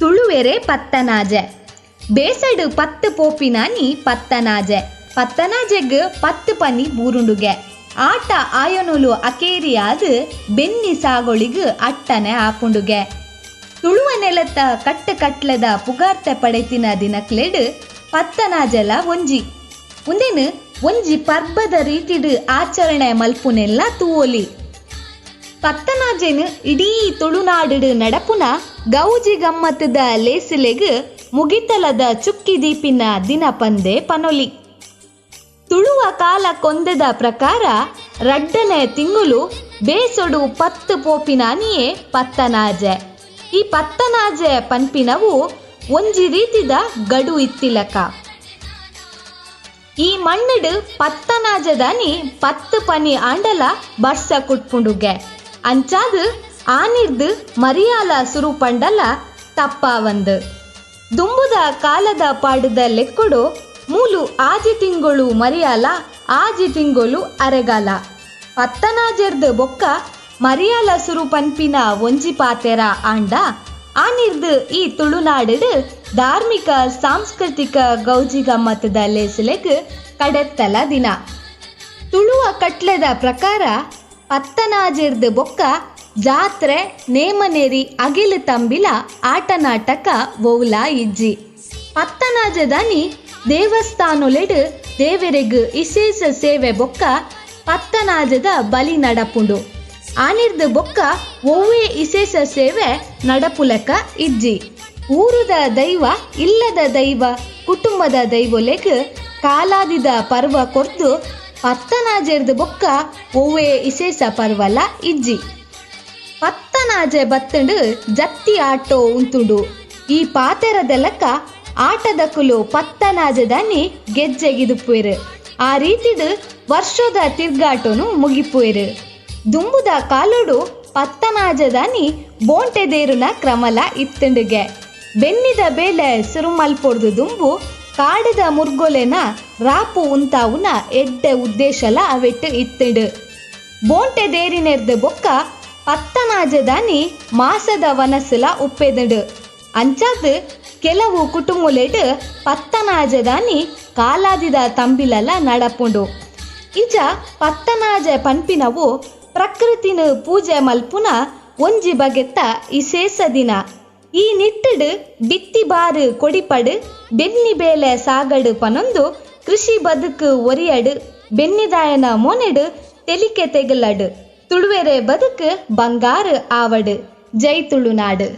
ತುಳುವೆರೆ ಪತ್ತನಾಜೆ ಬೇಸಡು ಪತ್ತು ಪೋಪಿನಾನಿ ಪತ್ತನಾಜೆ ಪತ್ತನಾಜೆಗ್ ಪತ್ತು ಪನಿ ಬೂರುಂಡುಗೆ ಆಟ ಆಯನುಲು ಅಕೇರಿಯಾದ ಬೆನ್ನಿ ಸಾಗೊಳಿಗ್ ಅಟ್ಟನೆ ಆಪುಂಡುಗೆ ತುಳುವ ನೆಲತ್ತ ಕಟ್ಟದ ಪುಗಾರ್ತೆ ಪಡೆತಿನ ದಿನಕ್ಲೆಡ್ ಪತ್ತನಾಜೆಲ ಒಂಜಿ ಮುಂದೇನು ಒಂಜಿ ಪರ್ಬದ ರೀತಿಡ್ ಆಚರಣೆ ಮಲ್ಪುನೆಲ್ಲ ತೂವೊಲಿ ಪತ್ತನಾಜೆನ್ ಇಡೀ ತುಳುನಾಡು ನಡಪುನ ಗೌಜಿ ಗಮ್ಮತ್ತದ ಲೇಸಿಲೆಗ್ ಮುಗಿತಲದ ಚುಕ್ಕಿ ದೀಪಿನ ದಿನ ಪಂದೆ ಪನೊಲಿ ತುಳುವ ಕಾಲ ಕೊಂದದ ಪ್ರಕಾರ ರಡ್ಡನೆ ತಿಂಗುಲು ಬೇಸೊಡು ಪತ್ತು ಪೋಪಿನಾನಿಯೇ ಪತ್ತನಾಜೆ ಈ ಪತ್ತನಾಜೆ ಪನ್ಪಿನವು ಒಂಜಿ ರೀತಿದ ಗಡು ಇತ್ತಿಲಕ ಈ ಮಣ್ಣಡು ಪತ್ತನಾಜದಾನಿ ಪತ್ತು ಪನಿ ಆಂಡಲ ಬರ್ಸ ಕುಟ್ಪುಂಡುಗೆ ಅಂಚಾದು ಆನಿರ್ದು ಮರಿಯಾಲ ಸುರು ಪಂಡಲ ತಪ್ಪಾವಂದು ದುಂಬುದ ಕಾಲದ ಪಾಡದ ಲೆಕ್ಕಡು ಮೂಲು ಆಜಿ ತಿಂಗಳು ಮರಿಯಾಲ ಆಜಿ ತಿಂಗಳು ಅರೆಗಾಲ ಪತ್ತನಾಜೆರ್ದು ಬೊಕ್ಕ ಮರಿಯಾಲ ಸುರು ಪನ್ಪಿನ ಒಂಜಿ ಪಾತೆರ ಆಂಡ ಆನಿರ್ದು ಈ ತುಳುನಾಡು ಧಾರ್ಮಿಕ ಸಾಂಸ್ಕೃತಿಕ ಗೌಜಿ ಗಮ್ಮತ್ತದ ಲೇಸಲೆಗ್ ಕಡೆತ್ತಲ ದಿನ ತುಳುವ ಕಟ್ಲೆದ ಪ್ರಕಾರ ಪತ್ತನಾಜೆರ್ದು ಬೊಕ್ಕ ಜಾತ್ರೆ ನೇಮನೇರಿ ಅಗಿಲು ತಂಬಿಲ ಆಟ ನಾಟಕ ವೌಲ ಇಜ್ಜಿ ಪತ್ತನಾಜದಾನಿ ದೇವಸ್ಥಾನೊಲೆಡ್ ದೇವರೆಗ್ ವಿಶೇಷ ಸೇವೆ ಬೊಕ್ಕ ಪತ್ತನಾಜದ ಬಲಿ ನಡಪುಂಡು ಆನಿರ್ದು ಬೊಕ್ಕ ಒವ್ವೇ ವಿಶೇಷ ಸೇವೆ ನಡಪುಲಕ ಇಜ್ಜಿ ಊರುದ ದೈವ ಇಲ್ಲದ ದೈವ ಕುಟುಂಬದ ದೈವೊಲೆಗ್ ಕಾಲಾದಿದ ಪರ್ವ ಕೊರ್ದು ಪತ್ತನಾಜೆರ್ದು ಬೊಕ್ಕ ಒವ್ವೇ ವಿಶೇಷ ಪರ್ವಲ ಇಜ್ಜಿ ಪತ್ತನಾಜೆ ಬತ್ತಂಡು ಜತ್ತಿ ಆಟೋ ಉಂತುಂಡು ಈ ಪಾತೆರದೆಲಕ ಆಟದಕುಲು ಪತ್ತನಾಜದಾನಿ ಗೆಜ್ಜೆಗಿದುಪುವೆರು ಆ ರೀತಿಡ್ ವರ್ಷದ ತಿರ್ಗಾಟನು ಮುಗಿಪುವೆರು ದುಂಬುದ ಕಾಲುಡು ಪತ್ತನಾಜದಾನಿ ಬೋಂಟೆದೇರುನ ಕ್ರಮಲ ಇತ್ತಂಡುಗೆ ಬೆನ್ನಿದ ಬೇಲೆ ಸುರುಮಲ್ಪೊಡ್ದು ದುಂಬು ಕಾಡದ ಮುರ್ಗೊಲೆನ ರಾಪು ಉಂತಾವುನ ಎಡ್ಡೆ ಉದ್ದೇಶಲ ಅವೆಟ್ಟು ಇತ್ತಂಡು ಬೋಂಟೆದೇರಿನೆರ್ದು ಬೊಕ್ಕ ಪತ್ತನಾಜದಾನಿ ಮಾಸದ ವನಸ್ಸುಲ ಉಪ್ಪೆದಡು ಅಂಚಾದ್ ಕೆಲವು ಕುಟುಂಬಲೆಡ್ ಪತ್ತನಾಜದಾನಿ ಕಾಲಾದಿದ ತಂಬಿಲಲ ನಡಪುಂಡು ಇಂಚ ಪತ್ತನಾಜೆ ಪನ್ಪಿನವು ಪ್ರಕೃತಿನ ಪೂಜೆ ಮಲ್ಪುನ ಒಂಜಿ ಬಗೆತ್ತ ವಿಶೇಷ ದಿನ ಈ ನಿಟ್ಟಡ್ ಬಿತ್ತಿ ಬಾರು ಕೊಡಿಪಡು ಬೆನ್ನಿ ಬೇಲೆ ಸಾಗಡು ಪನೊಂದು ಕೃಷಿ ಬದುಕು ಒರಿಯಡು ಬೆನ್ನಿದಾಯನ ಮೊನೆಡು ತೆಲಿಕೆ ತೆಗಲಡು ತುಳುವೆರೆ ಬದುಕು ಬಂಗಾರ ಆವಡು ಜೈ ತುಳುನಾಡು.